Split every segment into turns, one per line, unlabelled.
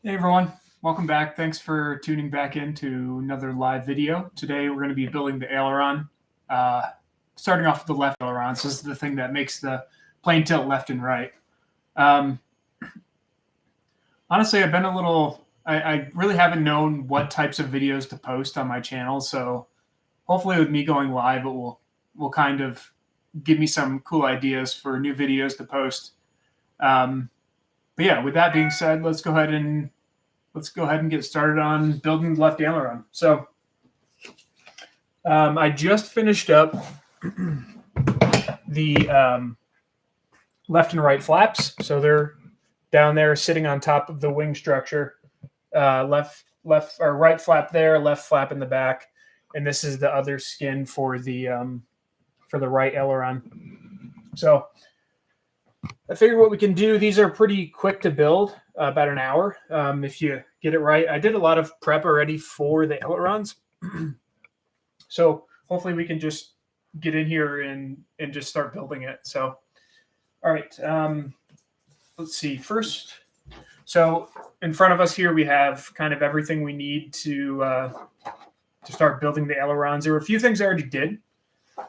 Hey everyone, welcome back. Thanks for tuning back in to another live video. Today we're going to be building the aileron. Uh, Starting off with the left aileron. So this is the thing that makes the plane tilt left and right. Um, Honestly, I've been I really haven't known what types of videos to post on my channel. So hopefully with me going live, will kind of give me some cool ideas for new videos to post. But yeah, with that being said, let's go ahead and get started on building the left aileron. So I just finished up the left and right flaps. So they're down there sitting on top of the wing structure. Left or right flap there, left flap in the back, and this is the other skin for the right aileron. So I figured what we can do. These are pretty quick to build, about an hour if you get it right. I did a lot of prep already for the ailerons, so hopefully we can just get in here and just start building it. So, all right, let's see. First, so in front of us here we have kind of everything we need to start building the ailerons. There were a few things I already did.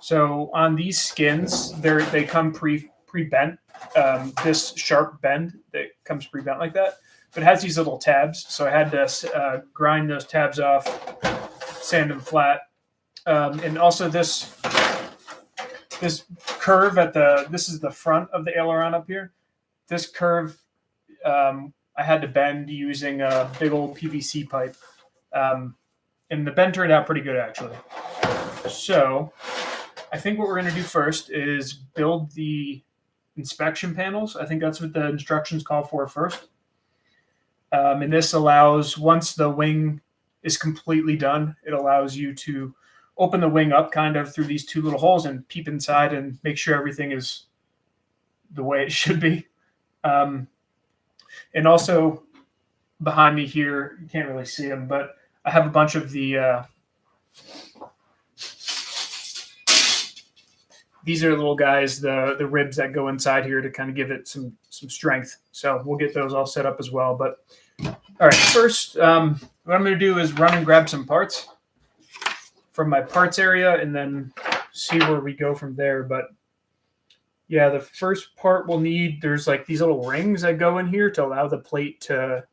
So on these skins, they come pre-bent. This sharp bend that comes pre-bent like that, but it has these little tabs. So I had to grind those tabs off, sand them flat, and also this curve this is the front of the aileron up here. This curve I had to bend using a big old PVC pipe, and the bend turned out pretty good actually. So I think what we're going to do first is build the inspection panels. I think that's what the instructions call for first. And this allows, once the wing is completely done, it allows you to open the wing up kind of through these two little holes and peep inside and make sure everything is the way it should be. And also behind me here, you can't really see them, but I have a bunch of these are little guys, the ribs that go inside here to kind of give it some strength. So we'll get those all set up as well. But all right, first, what I'm going to do is run and grab some parts from my parts area and then see where we go from there. But yeah, the first part we'll need, there's like these little rings that go in here to allow the plate to,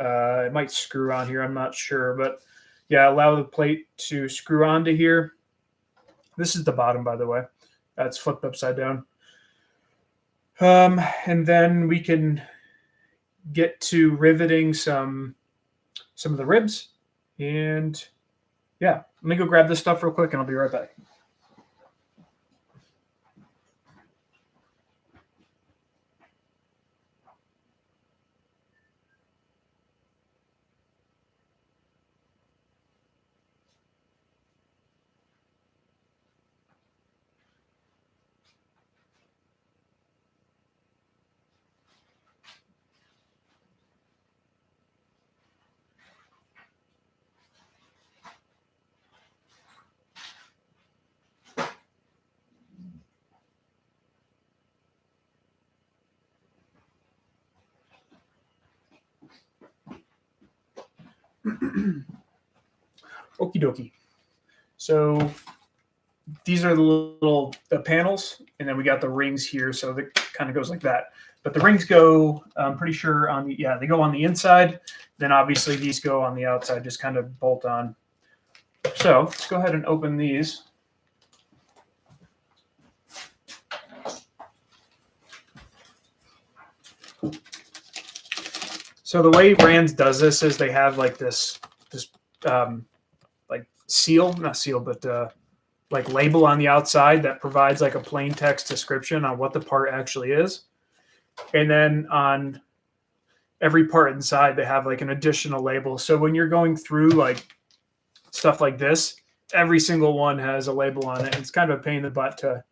it might screw on here, I'm not sure. But yeah, allow the plate to screw onto here. This is the bottom, by the way. That's flipped upside down. And then we can get to riveting some of the ribs. And yeah, let me go grab this stuff real quick and I'll be right back. Okie dokie. So these are the panels, and then we got the rings here, so that kind of goes like that. But the rings go, I'm pretty sure they go on the inside. Then obviously these go on the outside, just kind of bolt on. So let's go ahead and open these. So the way Rands does this is they have like this like not seal, but like label on the outside that provides like a plain text description on what the part actually is. And then on every part inside, they have like an additional label. So when you're going through like stuff like this, every single one has a label on it. It's kind of a pain in the butt to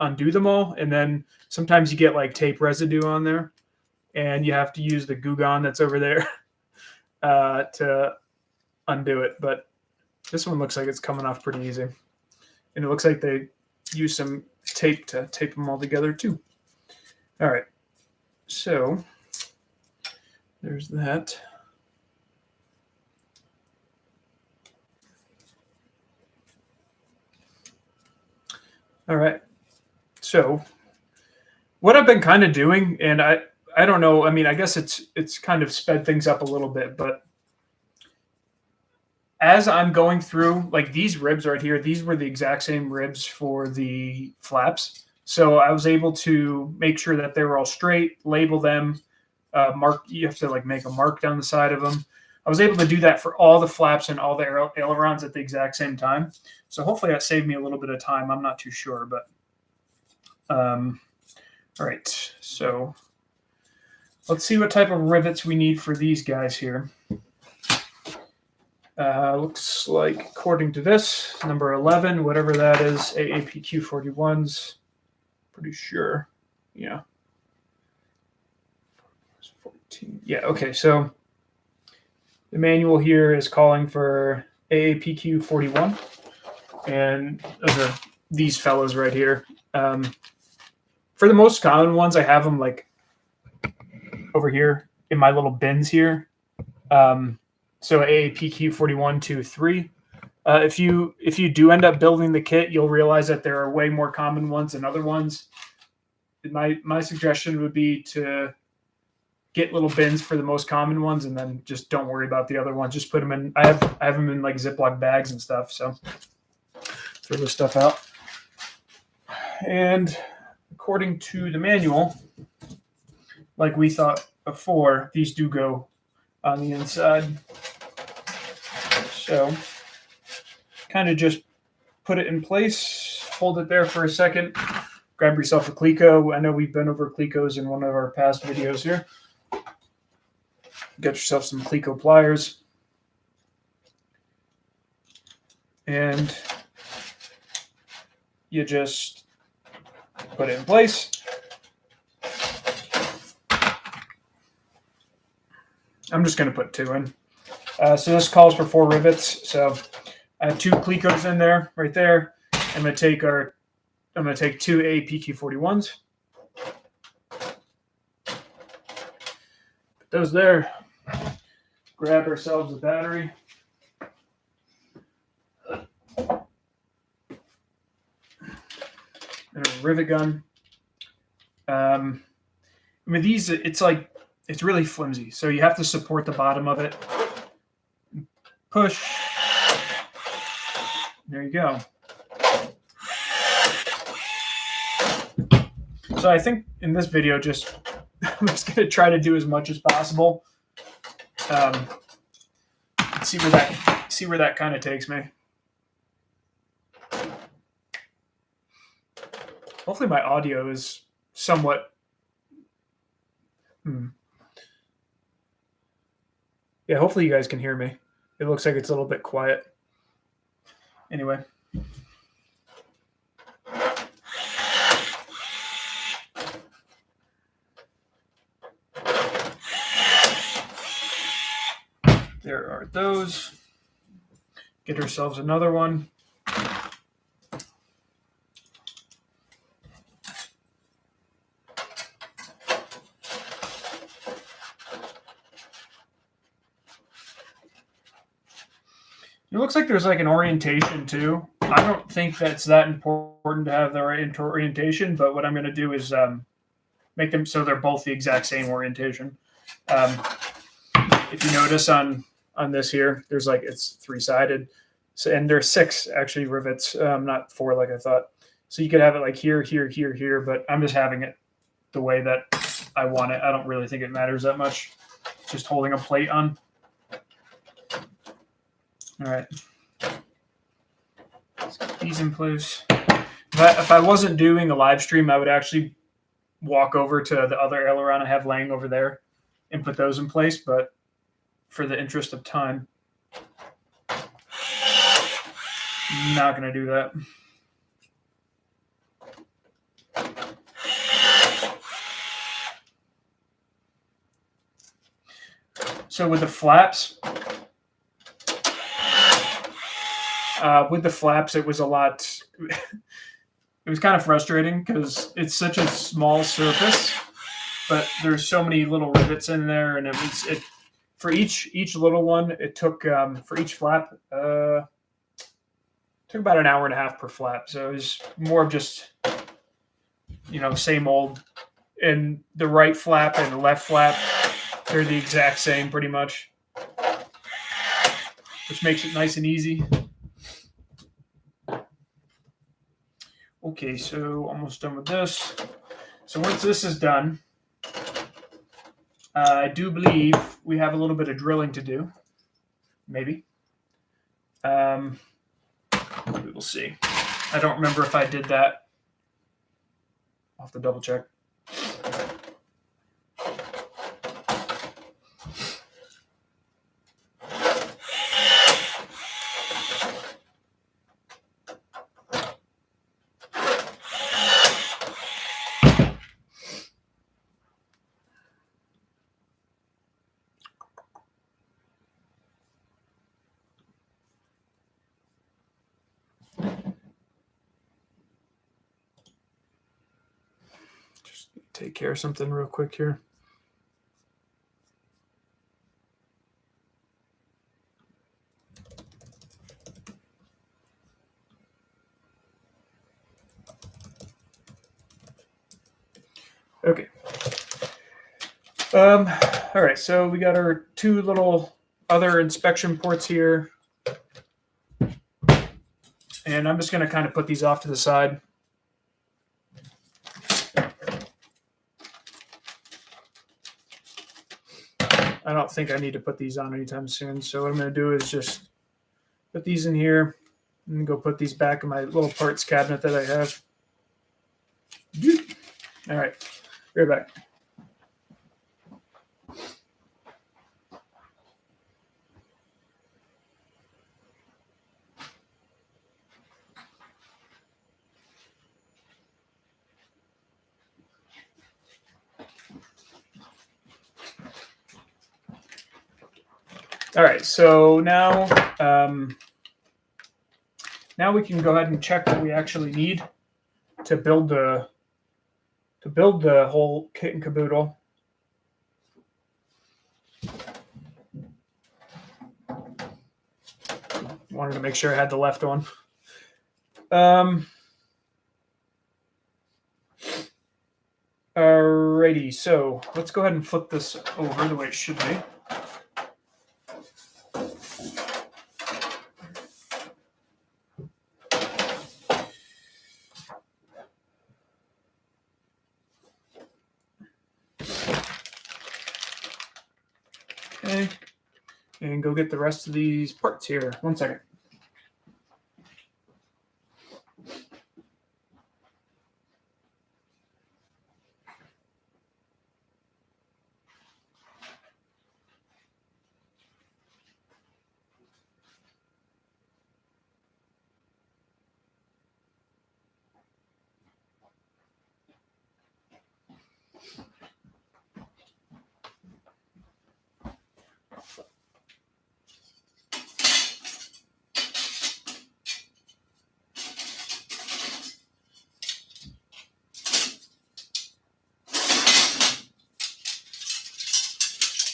undo them all. And then sometimes you get like tape residue on there, and you have to use the Goo Gone that's over there to undo it. But this one looks like it's coming off pretty easy. And it looks like they use some tape to tape them all together too. All right. So There's that. All right. So what I've been kind of doing, and I don't know. I mean, I guess it's kind of sped things up a little bit, but as I'm going through, like these ribs right here, these were the exact same ribs for the flaps. So I was able to make sure that they were all straight, label them, mark. You have to like make a mark down the side of them. I was able to do that for all the flaps and all the ailerons at the exact same time. So hopefully that saved me a little bit of time. I'm not too sure, but all right. So let's see what type of rivets we need for these guys here. Looks like, according to this, number 11, whatever that is, AAPQ 41s. Pretty sure. Yeah. 14. Yeah, okay. So the manual here is calling for AAPQ 41. And those are these fellows right here. For the most common ones, I have them like over here in my little bins here. So AAPQ 41, 2, 3. If you do end up building the kit, you'll realize that there are way more common ones than other ones. My suggestion would be to get little bins for the most common ones, and then just don't worry about the other ones. Just put them in. I have them in like Ziploc bags and stuff. So throw this stuff out. And according to the manual, like we thought before, these do go on the inside. So kind of just put it in place, hold it there for a second, grab yourself a Cleco. I know we've been over Clecos in one of our past videos here. Get yourself some Cleco pliers. And you just put it in place. I'm just going to put 2 in. So this calls for 4 rivets. So I have 2 Clecos in there, right there. I'm going to take 2 APQ41s. Put those there. Grab ourselves a battery. And a rivet gun. With these, it's really flimsy, so you have to support the bottom of it. Push. There you go. So I think in this video, I'm just going to try to do as much as possible. See where that kind of takes me. Hopefully my audio is somewhat. Yeah, hopefully you guys can hear me. It looks like it's a little bit quiet. Anyway. There are those. Get ourselves another one. It looks like there's like an orientation too. I don't think that's that important to have the right orientation, but what I'm going to do is make them so they're both the exact same orientation. If you notice on this here, there's like it's 3-sided, so and there's 6 actually rivets, not 4 like I thought. So you could have it like here, here, here, here, but I'm just having it the way that I want it. I don't really think it matters that much. Just holding a plate on. All right. Let's get these in place. If I wasn't doing a live stream, I would actually walk over to the other aileron I have laying over there and put those in place. But for the interest of time, I'm not going to do that. So with the flaps, it was a lot. It was kind of frustrating because it's such a small surface but there's so many little rivets in there, and it for each little one, it took for each flap took about an hour and a half per flap. So it was more of just, same old. And the right flap and the left flap, they're the exact same pretty much, which makes it nice and easy. Okay, so almost done with this. So once this is done, I do believe we have a little bit of drilling to do. Maybe. We will see. I don't remember if I did that. I'll have to double check. Take care of something real quick here. Okay. All right, so we got our two little other inspection ports here. And I'm just going to kind of put these off to the side. I don't think I need to put these on anytime soon. So what I'm going to do is just put these in here and go put these back in my little parts cabinet that I have. All right, be right back. All right, so now now we can go ahead and check what we actually need to build the whole kit and caboodle. Wanted to make sure I had the left one. Alrighty, so let's go ahead and flip this over the way it should be. Okay, and go get the rest of these parts here. 1 second.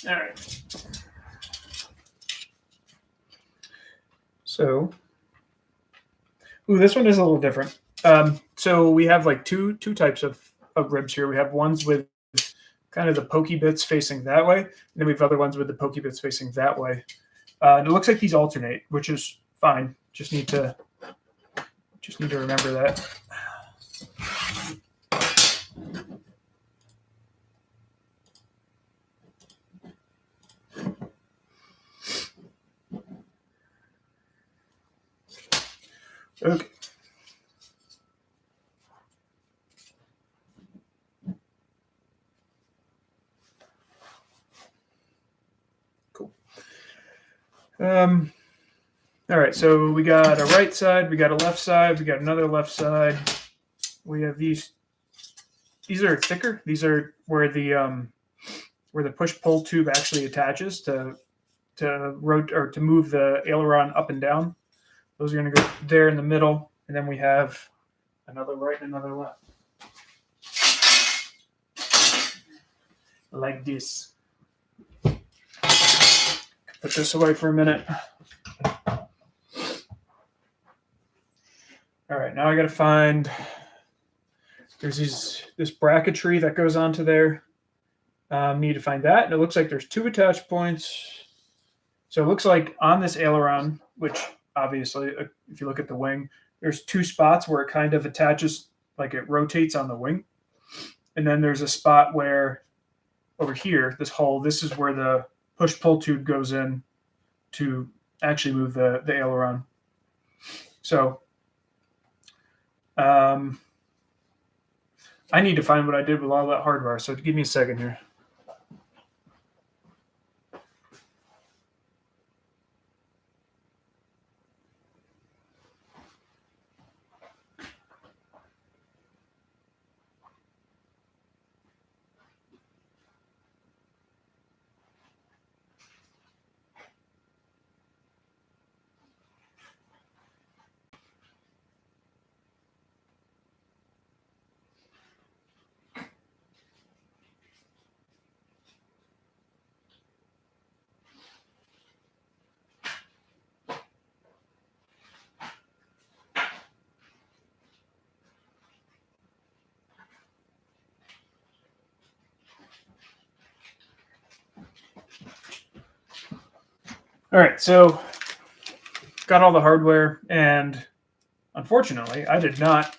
All right. So, this one is a little different. So we have like two types of ribs here. We have ones with kind of the pokey bits facing that way, and then we have other ones with the pokey bits facing that way. And it looks like these alternate, which is fine. Just need to remember that. Okay. Cool. All right, so we got a right side, we got a left side, we got another left side. We have these. These are thicker. These are where the push-pull tube actually attaches to rotate or to move the aileron up and down. Those are going to go there in the middle, and then we have another right and another left. like this. Put this away for a minute. All right, now I got to find. There's this bracketry that goes onto there. Need to find that, and it looks like there's 2 attach points. So it looks like on this aileron, which obviously, if you look at the wing, there's 2 spots where it kind of attaches, like it rotates on the wing, and then there's a spot where over here, this hole, this is where the push-pull tube goes in to actually move the aileron. So I need to find what I did with all that hardware, so give me a second here. All right, so got all the hardware, and unfortunately, I did not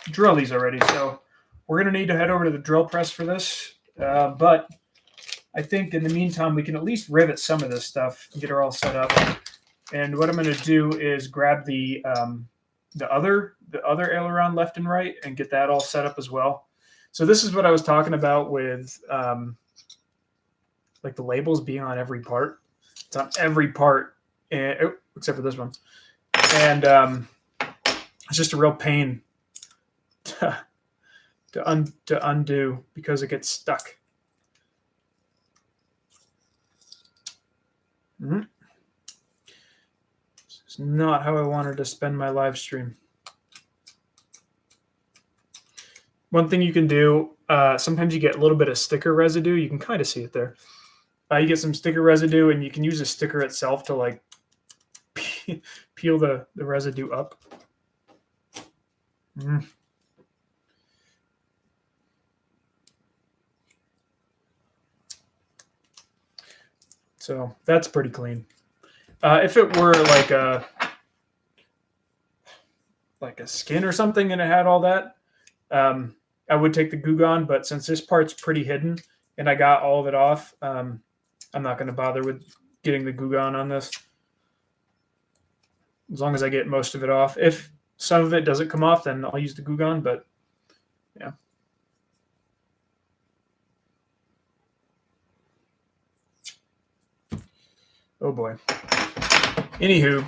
drill these already, so we're going to need to head over to the drill press for this. But I think in the meantime, we can at least rivet some of this stuff and get her all set up. And what I'm going to do is grab the other aileron left and right and get that all set up as well. So this is what I was talking about with like the labels being on every part. It's on every part, and, except for this one. And it's just a real pain to undo because it gets stuck. This is not how I wanted to spend my live stream. One thing you can do, sometimes you get a little bit of sticker residue. You can kind of see it there. You get some sticker residue, and you can use a sticker itself to like peel the residue up. So that's pretty clean. If it were like a skin or something and it had all that, I would take the Goo Gone, but since this part's pretty hidden and I got all of it off, I'm not going to bother with getting the Goo Gone on this. As long as I get most of it off. If some of it doesn't come off, then I'll use the Goo Gone, but yeah. Oh boy. Anywho.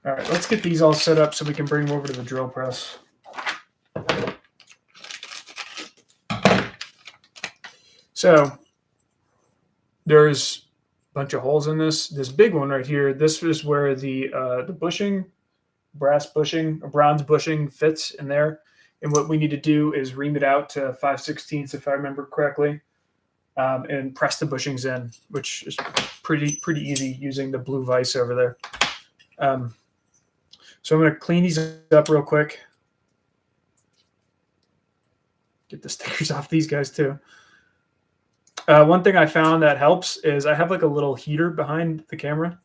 All right, let's get these all set up so we can bring them over to the drill press. So there's a bunch of holes in this. This big one right here, this is where the bushing, brass bushing, or bronze bushing fits in there. And what we need to do is ream it out to 5/16 if I remember correctly, and press the bushings in, which is pretty easy using the blue vise over there. So I'm going to clean these up real quick. Get the stickers off these guys too. One thing I found that helps is I have like a little heater behind the camera.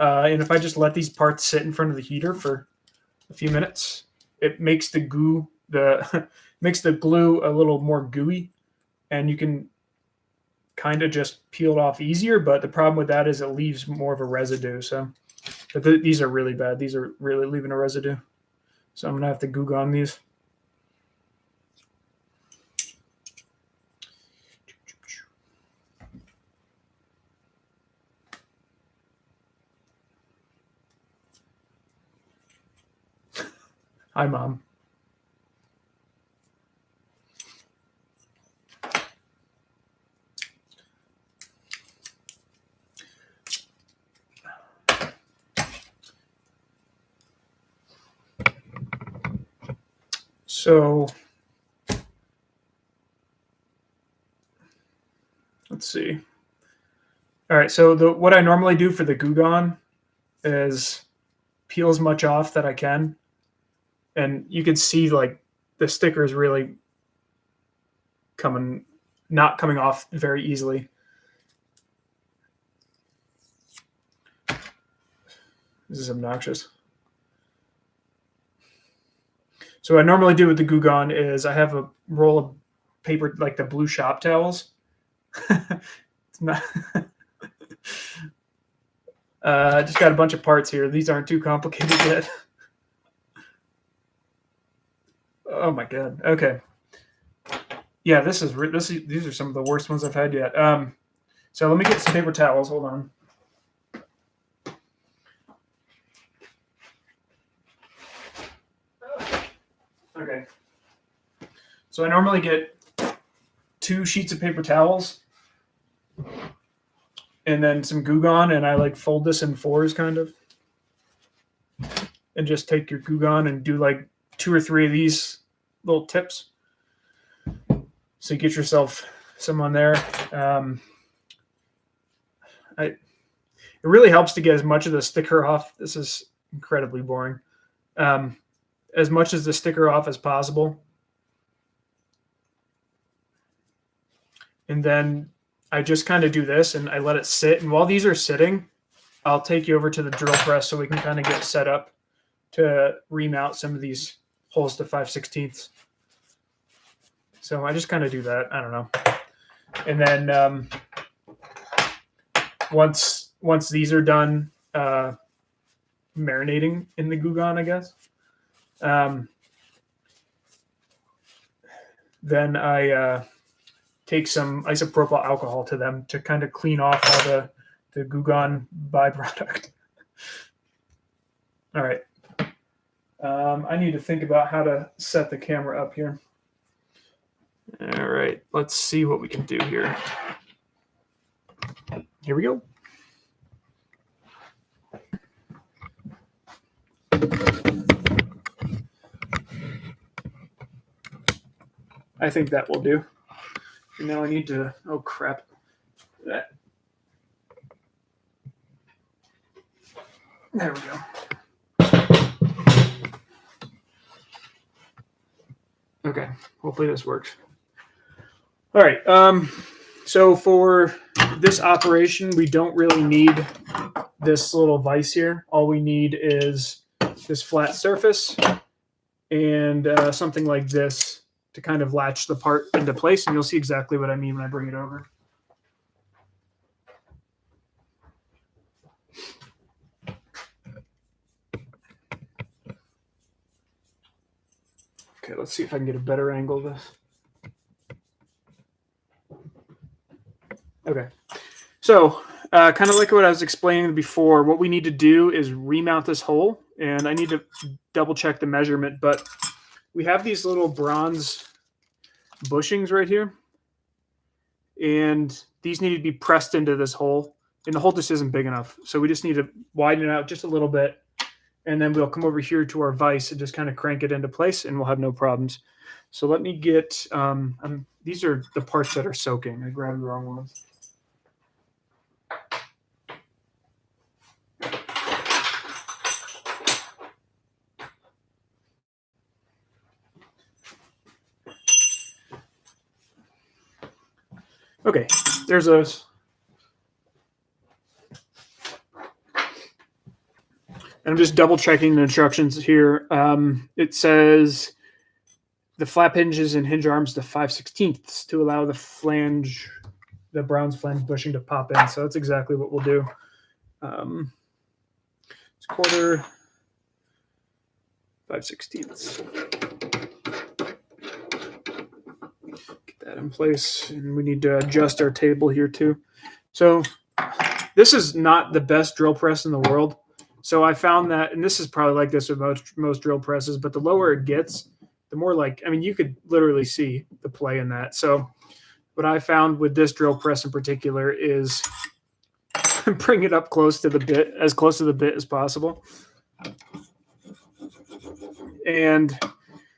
And if I just let these parts sit in front of the heater for a few minutes, it makes the makes the glue a little more gooey, and you can kind of just peel it off easier. But the problem with that is it leaves more of a residue. So, but these are really bad. These are really leaving a residue. So I'm gonna have to Goo Gone these. Hi, Mom. So let's see. All right, so what I normally do for the Gugon is peel as much off that I can, and you can see like the sticker is really not coming off very easily. This is obnoxious. So what I normally do with the Gugon is I have a roll of paper, like the blue shop towels. It's not. I just got a bunch of parts here. These aren't too complicated yet. Oh my god. Okay. Yeah, these are some of the worst ones I've had yet. So let me get some paper towels. Hold on. Okay. So I normally get 2 sheets of paper towels and then some Gugon, and I like fold this in 4s kind of. And just take your Gugon and do like 2 or 3 of these little tips. So you get yourself some on there. It really helps to get as much of the sticker off. This is incredibly boring. As much as the sticker off as possible. And then I just kind of do this and I let it sit. And while these are sitting, I'll take you over to the drill press so we can kind of get set up to remount some of these holes to 5/16. So I just kind of do that. I don't know. And then once these are done marinating in the Gugon, I guess, then I take some isopropyl alcohol to them to kind of clean off all the Gugon byproduct. All right. I need to think about how to set the camera up here. All right, let's see what we can do here. Here we go. I think that will do. Now I need to, oh crap. There we go. Okay, hopefully this works. All right, so for this operation, we don't really need this little vise here. All we need is this flat surface and something like this to kind of latch the part into place, and you'll see exactly what I mean when I bring it over. Okay, let's see if I can get a better angle of this. Okay, so kind of like what I was explaining before, what we need to do is remount this hole, and I need to double check the measurement, but we have these little bronze bushings right here, and these need to be pressed into this hole, and the hole just isn't big enough, so we just need to widen it out just a little bit, and then we'll come over here to our vise and just kind of crank it into place, and we'll have no problems. So let me get, these are the parts that are soaking. I grabbed the wrong ones. Okay, there's those. And I'm just double checking the instructions here. It says the flap hinges and hinge arms to 5/16 to allow the bronze flange bushing to pop in. So that's exactly what we'll do. It's 1/4, 5/16. Get that in place, and we need to adjust our table here too. So this is not the best drill press in the world. So I found that, and this is probably like this with most drill presses, but the lower it gets, the more like, I mean, you could literally see the play in that. So what I found with this drill press in particular is bring it up close to the bit, as close to the bit as possible. And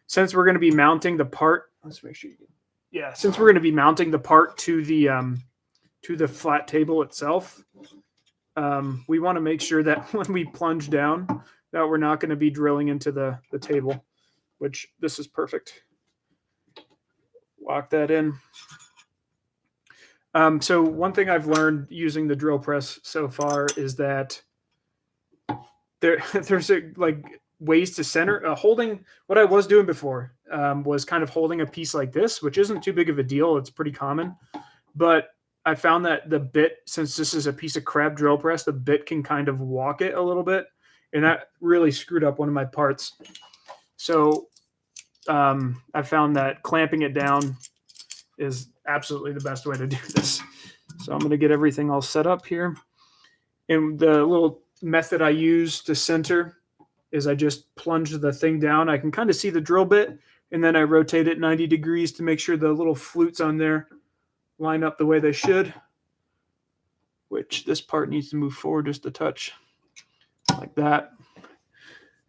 since we're going to be mounting the part, let's make sure you can, yeah, since we're going to be mounting the part to the flat table itself, we want to make sure that when we plunge down, that we're not going to be drilling into the table, which this is perfect. Lock that in. So one thing I've learned using the drill press so far is that there's ways to center. Holding what I was doing before was kind of holding a piece like this, which isn't too big of a deal. It's pretty common, but I found that the bit, since this is a piece of crap drill press, the bit can kind of walk it a little bit, and that really screwed up one of my parts. So I found that clamping it down is absolutely the best way to do this. So I'm going to get everything all set up here. And the little method I use to center is I just plunge the thing down. I can kind of see the drill bit, and then I rotate it 90 degrees to make sure the little flutes on there line up the way they should, which this part needs to move forward just a touch, like that.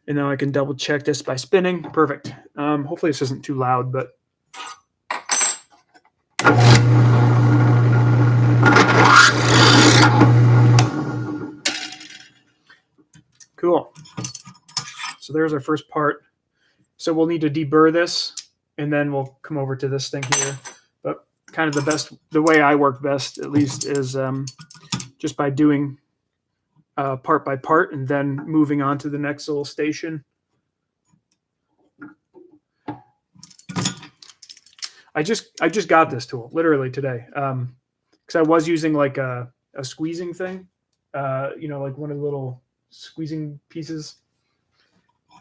And now I can double check this by spinning. Perfect. Hopefully this isn't too loud, but cool. So there's our first part. So we'll need to deburr this, and then we'll come over to this thing here. But kind of the way I work best, at least, is just by doing part by part and then moving on to the next little station. I just got this tool literally today because I was using like a squeezing thing, like one of the little squeezing pieces,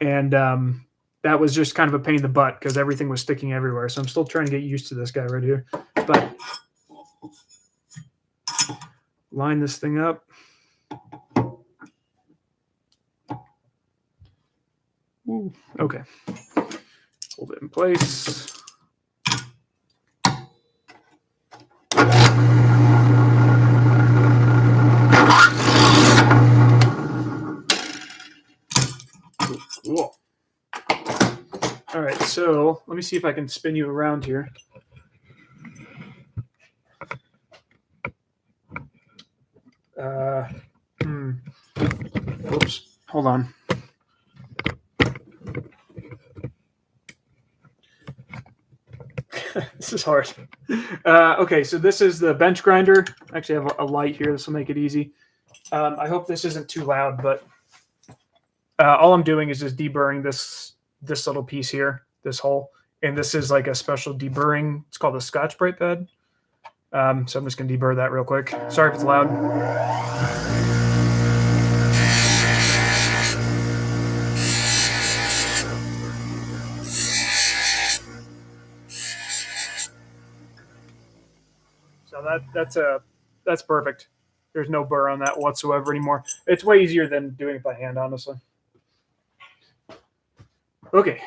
and that was just kind of a pain in the butt because everything was sticking everywhere. So I'm still trying to get used to this guy right here. But line this thing up. Ooh, okay. Hold it in place. Cool. All right, so let me see if I can spin you around here. Oops, hold on. This is hard. Okay, so this is the bench grinder. Actually, I have a light here. This will make it easy. I hope this isn't too loud, but all I'm doing is just deburring this little piece here, this hole. And this is like a special deburring. It's called a Scotch-Brite pad. So I'm just going to deburr that real quick. Sorry if it's loud. So that's perfect. There's no burr on that whatsoever anymore. It's way easier than doing it by hand, honestly. Okay.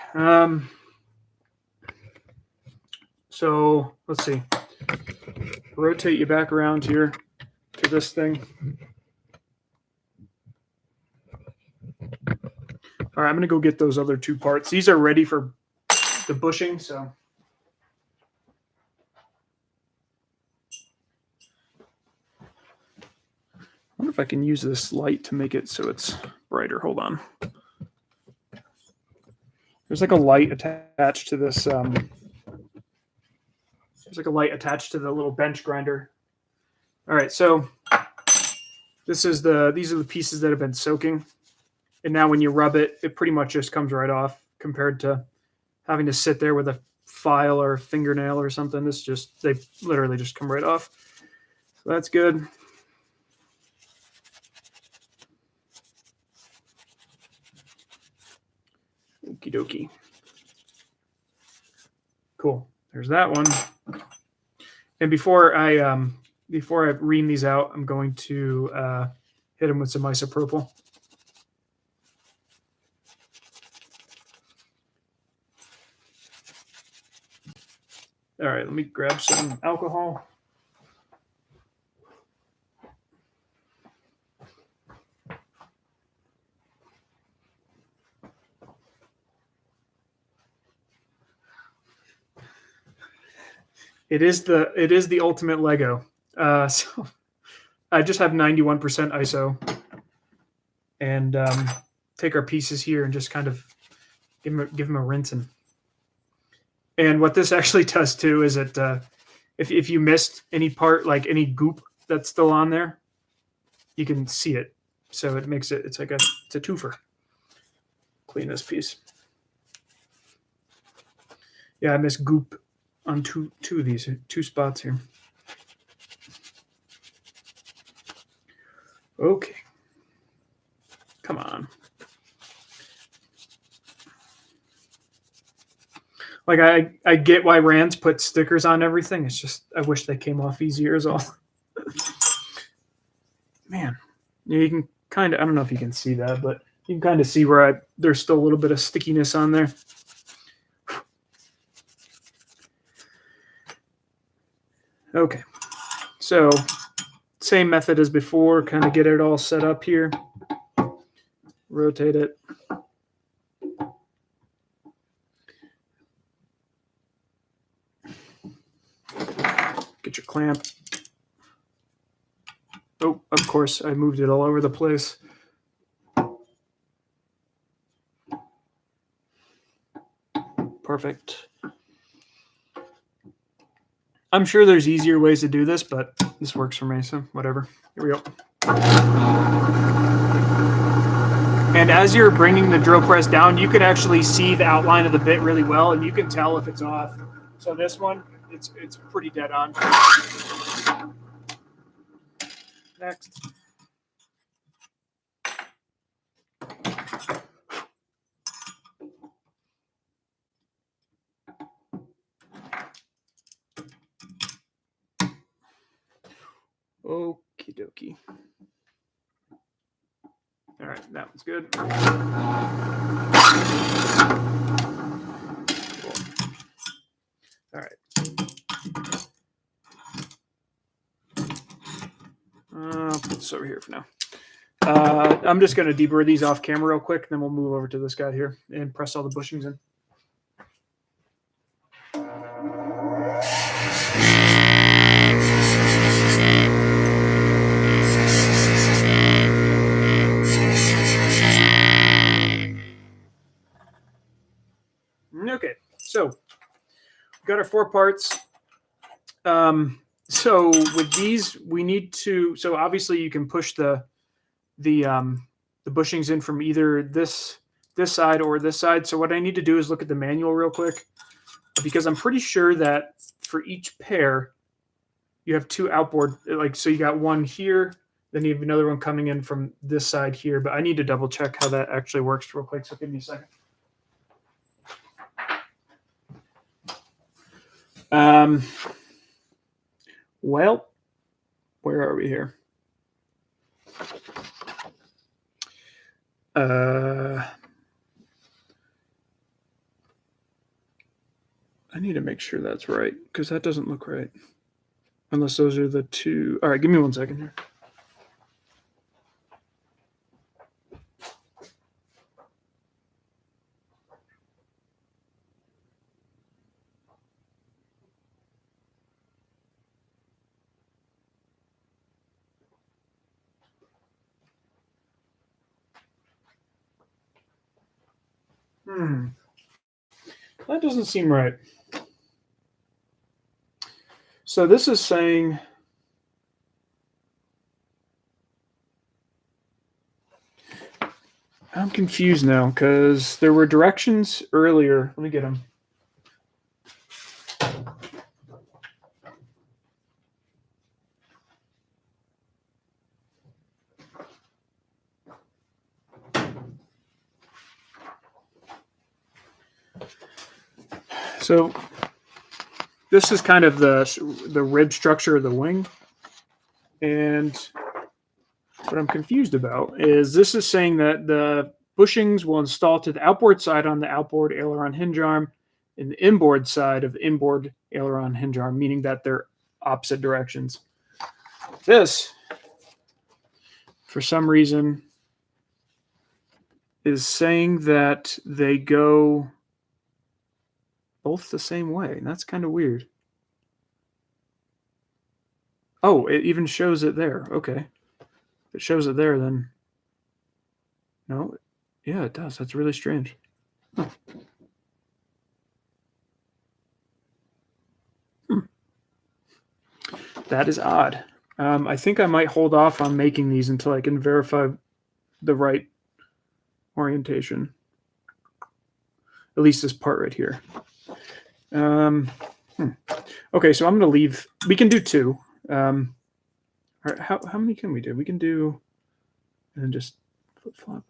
So let's see. Rotate you back around here to this thing. All right, I'm going to go get those other two parts. These are ready for the bushing, so. I wonder if I can use this light to make it so it's brighter. Hold on. There's like a light attached to this. There's like a light attached to the little bench grinder. All right, so these are the pieces that have been soaking. And now when you rub it, it pretty much just comes right off compared to having to sit there with a file or a fingernail or something. They literally just come right off. So that's good. Okie dokie. Cool. There's that one. And before I ream these out, I'm going to hit them with some isopropyl. All right, let me grab some alcohol. It is the ultimate Lego. So I just have 91% ISO, and take our pieces here and just kind of give them a rinsing. And what this actually does too is that if you missed any part, like any goop that's still on there, you can see it. So it makes it's a twofer. Clean this piece. Yeah, I missed goop on two of these, two spots here. Okay. Come on. Like I get why Rands put stickers on everything. It's just I wish they came off easier as all. Man, you can kind of, I don't know if you can see that, but you can kind of see where there's still a little bit of stickiness on there. Okay, so same method as before, kind of get it all set up here. Rotate it. Get your clamp. Oh, of course, I moved it all over the place. Perfect. I'm sure there's easier ways to do this, but this works for me, so whatever. Here we go. And as you're bringing the drill press down, you can actually see the outline of the bit really well, and you can tell if it's off. So this one, it's pretty dead on. Next. Okie dokie. All right, that one's good. Cool. All right. I'll put this over here for now. I'm just going to deburr these off camera real quick, then we'll move over to this guy here and press all the bushings in. Okay, so we've got our 4 parts. So with these, we need to. So obviously, you can push the bushings in from either this side or this side. So what I need to do is look at the manual real quick, because I'm pretty sure that for each pair, you have 2 outboard. Like, so you got one here, then you have another one coming in from this side here. But I need to double check how that actually works real quick. So give me a second. Well, where are we here? I need to make sure that's right, because that doesn't look right. Unless those are the 2. All right, give me 1 second here. That doesn't seem right. So this is saying I'm confused now, because there were directions earlier. Let me get them. So this is kind of the rib structure of the wing. And what I'm confused about is this is saying that the bushings will install to the outboard side on the outboard aileron hinge arm and the inboard side of the inboard aileron hinge arm, meaning that they're opposite directions. This, for some reason, is saying that they go both the same way. And that's kind of weird. Oh, it even shows it there. Okay. If it shows it there, then no. Yeah, it does. That's really strange. Huh. That is odd. I think I might hold off on making these until I can verify the right orientation. At least this part right here. Okay, so I'm going to leave. We can do two. All right, how many can we do? We can do, and then just flip flop.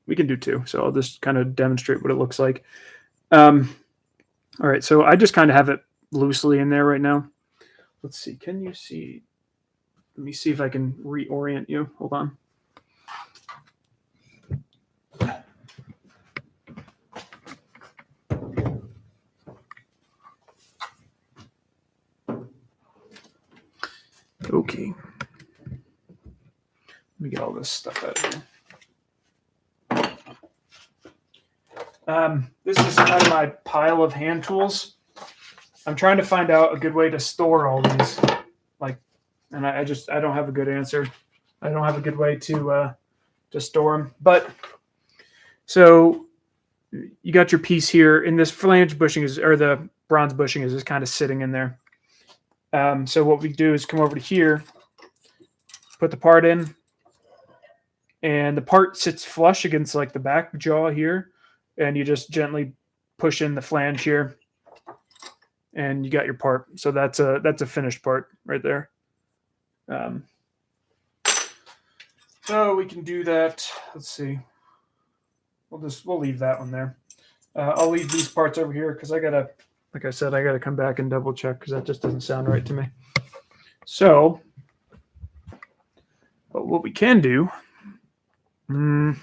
We can do two. So I'll just kind of demonstrate what it looks like. All right, so I just kind of have it loosely in there right now. Let's see. Can you see? Let me see if I can reorient you. Hold on. Okay. Let me get all this stuff out of here. This is kind of my pile of hand tools. I'm trying to find out a good way to store all these. And I don't have a good answer. I don't have a good way to store them. But so you got your piece here, and this flange bushing or the bronze bushing is just kind of sitting in there. So what we do is come over to here, put the part in, and the part sits flush against like the back jaw here, and you just gently push in the flange here, and you got your part. So that's a finished part right there. So we can do that. Let's see. We'll leave that one there. I'll leave these parts over here because like I said, I gotta come back and double check because that just doesn't sound right to me. So, but what we can do, bring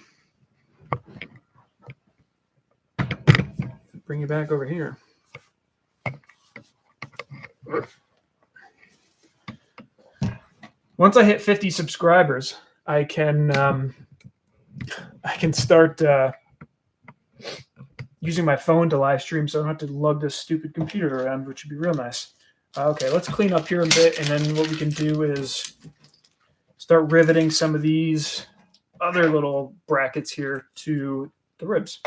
you back over here. Once I hit 50 subscribers, I can start using my phone to live stream, so I don't have to lug this stupid computer around, which would be real nice. Okay, let's clean up here a bit, and then what we can do is start riveting some of these other little brackets here to the ribs.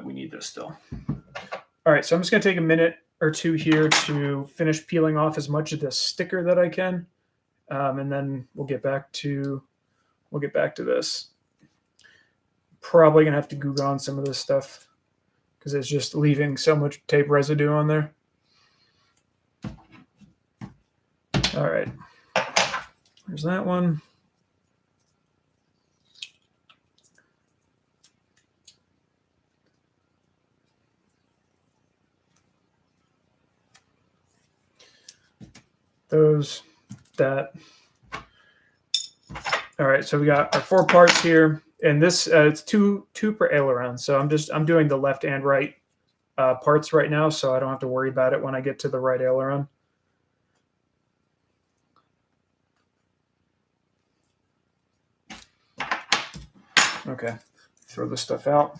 We need this still. All right, so I'm just going to take a minute or two here to finish peeling off as much of the sticker that I can, and then we'll get back to this. Probably gonna have to Google on some of this stuff because it's just leaving so much tape residue on there. All right, there's that one. That. All right, so we got our 4 parts here, and this it's two per aileron. So I'm doing the left and right parts right now, so I don't have to worry about it when I get to the right aileron. Okay, throw this stuff out.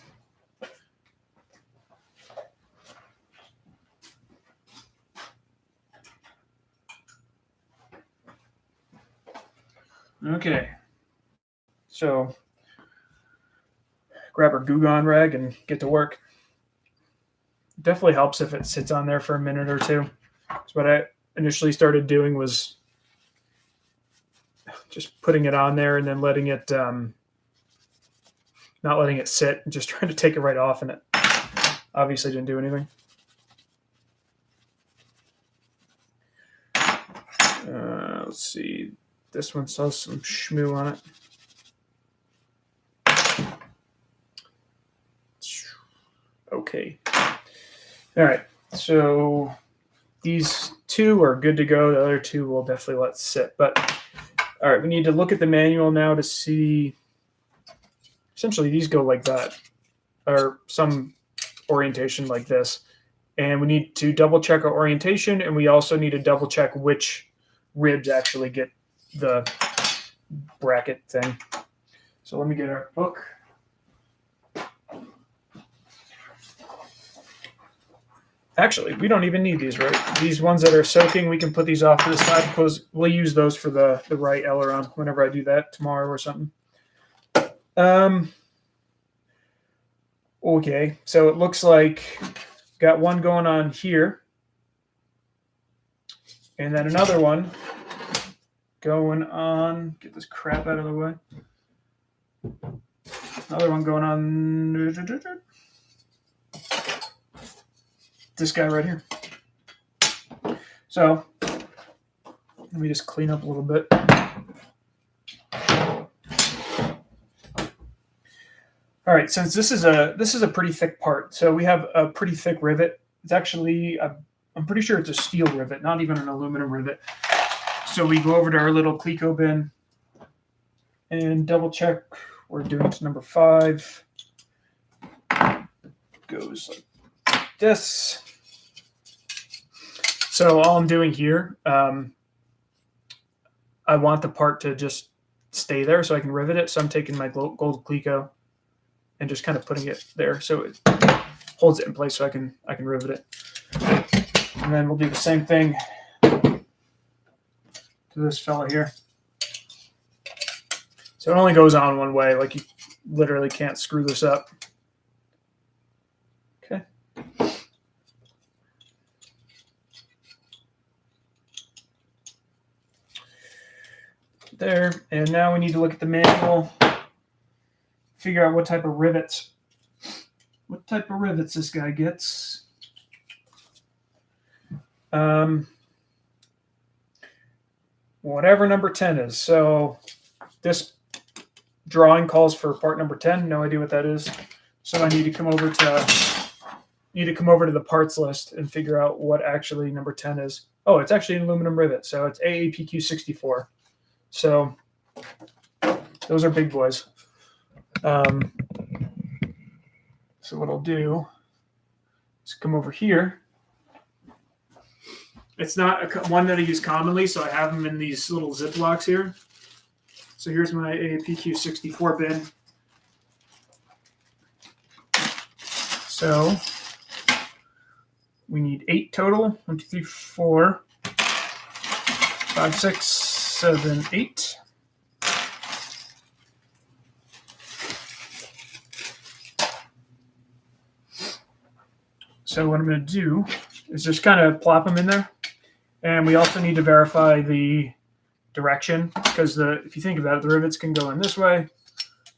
Okay, so grab our Goo-Gone rag and get to work. It definitely helps if it sits on there for a minute or two. So what I initially started doing was just putting it on there and then letting it, not letting it sit, and just trying to take it right off, and it obviously didn't do anything. Let's see. This one still has some shmoo on it. Okay. All right. So these 2 are good to go. The other 2 we'll definitely let sit. But all right, we need to look at the manual now to see. Essentially, these go like that, or some orientation like this. And we need to double check our orientation, and we also need to double check which ribs actually get the bracket thing. So let me get our book. Actually, we don't even need these, right? These ones that are soaking, we can put these off to the side because we'll use those for the right aileron whenever I do that tomorrow or something. Okay, so it looks like got one going on here, and then another one going on. Get this crap out of the way. Another one going on. This guy right here. So let me just clean up a little bit. All right, since this is a pretty thick part, so we have a pretty thick rivet. It's actually I'm pretty sure it's a steel rivet, not even an aluminum rivet. So we go over to our little Cleco bin and double check we're doing to number 5. Goes like this. So all I'm doing here, I want the part to just stay there so I can rivet it. So I'm taking my gold Cleco and just kind of putting it there so it holds it in place so I can rivet it. And then we'll do the same thing to this fella here. So it only goes on one way, like you literally can't screw this up. Okay. There, and now we need to look at the manual, figure out what type of rivets this guy gets. Whatever number 10 is. So this drawing calls for part number 10. No idea what that is. So I need to come over to the parts list and figure out what actually number 10 is. Oh, it's actually an aluminum rivet. So it's AAPQ64. So those are big boys. So what I'll do is come over here. It's not one that I use commonly, so I have them in these little Ziplocs here. So here's my AAPQ64 bin. So we need 8 total. 1, 2, 3, 4, 5, 6, 7, 8. So what I'm going to do is just kind of plop them in there. And we also need to verify the direction because if you think about it, the rivets can go in this way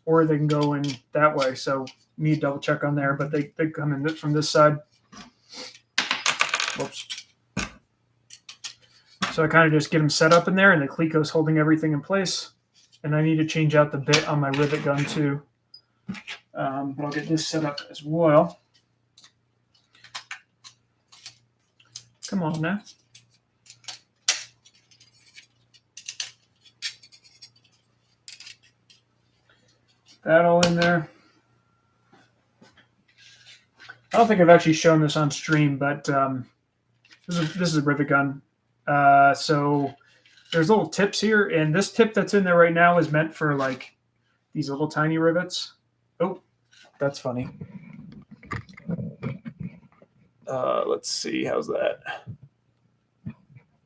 or they can go in that way. So you need to double check on there, but they come in from this side. Whoops. So I kind of just get them set up in there and the Cleco's holding everything in place. And I need to change out the bit on my rivet gun too. But I'll get this set up as well. Come on now. That all in there. I don't think I've actually shown this on stream, but this is a rivet gun. So there's little tips here, and this tip that's in there right now is meant for like these little tiny rivets. Oh, that's funny. Let's see, how's that?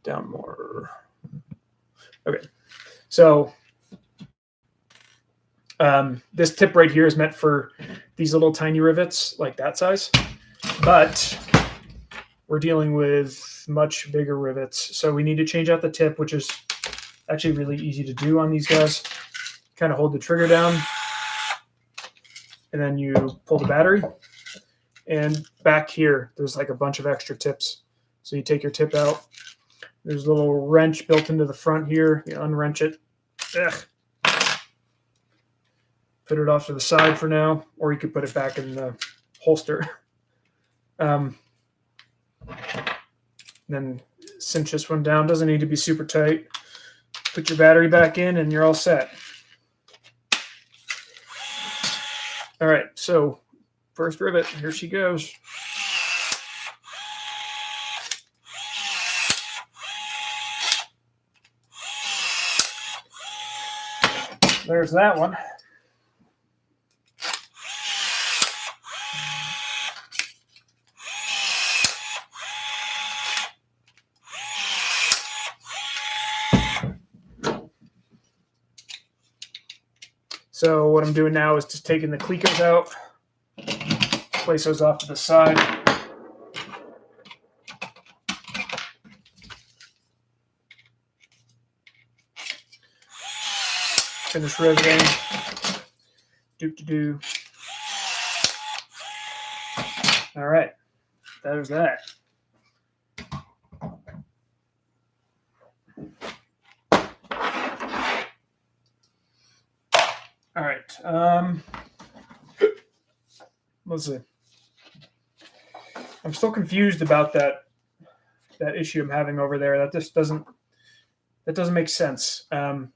Down more. Okay, so this tip right here is meant for these little tiny rivets like that size, but we're dealing with much bigger rivets. So we need to change out the tip, which is actually really easy to do on these guys. Kind of hold the trigger down and then you pull the battery. And back here, there's like a bunch of extra tips. So you take your tip out. There's a little wrench built into the front here. You unwrench it. Ugh. Put it off to the side for now, or you could put it back in the holster. Then cinch this one down. Doesn't need to be super tight. Put your battery back in and you're all set. All right, so first rivet, here she goes. There's that one. So what I'm doing now is just taking the clecos out, place those off to the side. Finish riveting. Do. All right, there's that. All right. Let's see. I'm still confused about that issue I'm having over there. That just doesn't make sense.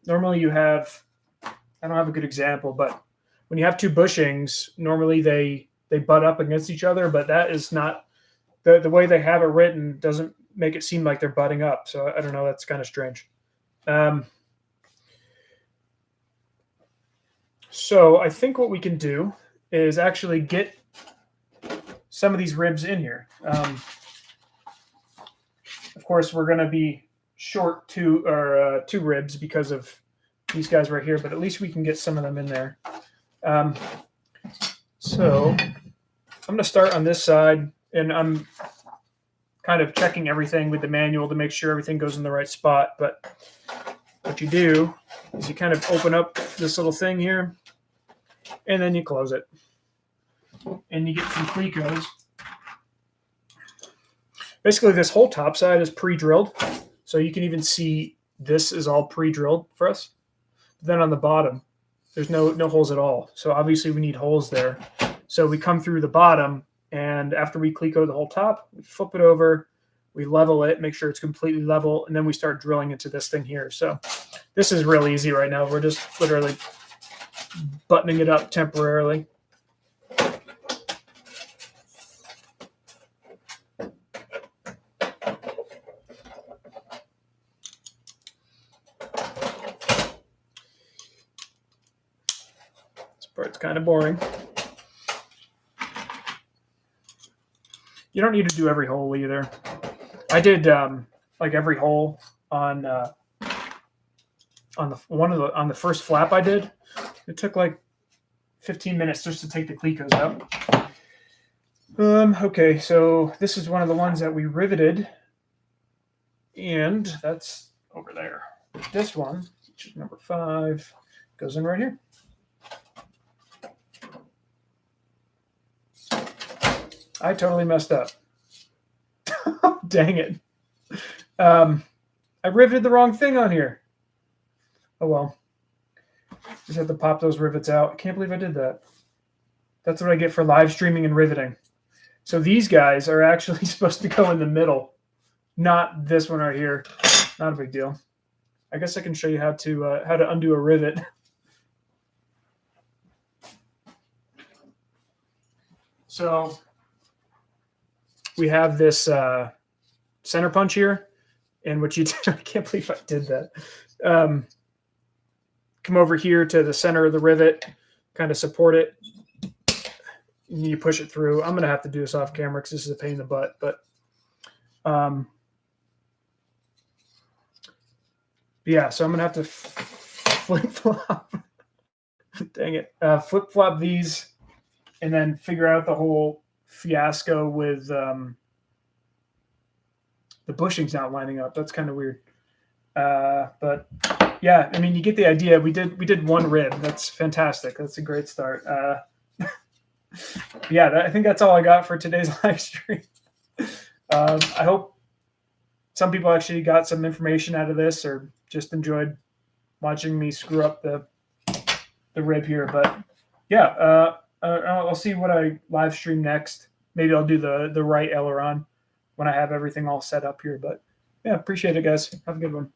Normally you have, I don't have a good example, but when you have two bushings, normally they butt up against each other, but that is not the way they have it written. Doesn't make it seem like they're butting up. So I don't know. That's kind of strange. So I think what we can do is actually get some of these ribs in here. Of course, we're going to be short two ribs because of these guys right here, but at least we can get some of them in there. So I'm going to start on this side, and I'm kind of checking everything with the manual to make sure everything goes in the right spot. But what you do is you kind of open up this little thing here, and then you close it. And you get some clecos. Basically, this whole top side is pre-drilled. So you can even see this is all pre-drilled for us. Then on the bottom, there's no holes at all. So obviously we need holes there. So we come through the bottom, and after we cleco the whole top, we flip it over, we level it, make sure it's completely level, and then we start drilling into this thing here. So this is really easy right now. We're just literally buttoning it up temporarily. This part's kind of boring. You don't need to do every hole either. I did like every hole on the first flap I did. It took like 15 minutes just to take the clecos out. Okay, so this is one of the ones that we riveted, and that's over there. This one, which is number 5, goes in right here. I totally messed up. Dang it. I riveted the wrong thing on here. Oh well. Just have to pop those rivets out. I can't believe I did that. That's what I get for live streaming and riveting. So these guys are actually supposed to go in the middle, not this one right here. Not a big deal. I guess I can show you how to undo a rivet. So we have this center punch here, and what you do, I can't believe I did that. Come over here to the center of the rivet, kind of support it, and you push it through. I'm going to have to do this off camera because this is a pain in the butt, but yeah, so I'm going to have to flip-flop. Dang it. Flip-flop these and then figure out the whole fiasco with the bushings not lining up. That's kind of weird. But yeah, I mean, you get the idea. We did one rib. That's fantastic. That's a great start. Yeah, I think that's all I got for today's live stream. I hope some people actually got some information out of this or just enjoyed watching me screw up the rib here. But yeah, I'll see what I live stream next. Maybe I'll do the right aileron when I have everything all set up here. But yeah, appreciate it, guys. Have a good one.